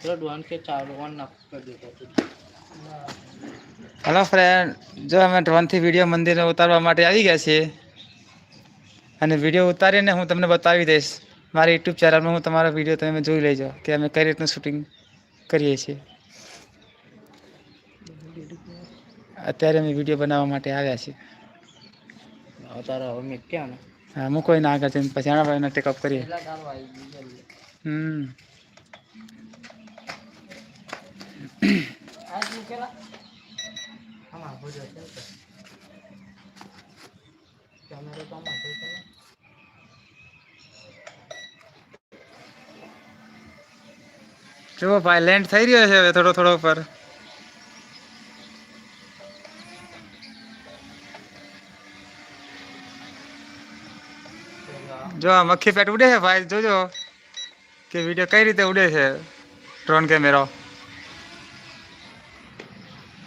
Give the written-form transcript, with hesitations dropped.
थोड़ा डॉन के चार वन ना कर देता तू हेलो फ्रेंड, जो અમે ડ્રોનથી વિડીયો મંદિરને ઉતારવા માટે આવી ગયા છીએ અને વિડીયો ઉતારીને હું તમને બતાવી દઈશ. મારી યુટ્યુબ ચેનલમાં હું તમારો વિડીયો તમે જોઈ લેજો કે અમે કઈ રીતનું શૂટિંગ કરીએ છીએ. અત્યારે અમે વિડીયો બનાવવા માટે આવ્યા છીએ. तारा और मैं क्या ना હા, હું કોઈ ના આગળ જઈને પછી આના ભાઈને ટેકઅપ કરીએ. आज मैं केला हम आ हो जाते हैं कैमरा तो हम आ जाते हैं જો ભાઈ લેન્ડ થઈ રહ્યો છે હવે થોડો થોડો ઉપર. જો આ મક્ખી પેટ ઉડે છે ભાઈ, જોજો કે વિડીયો કઈ રીતે ઉડે છે ડ્રોન કેમેરા.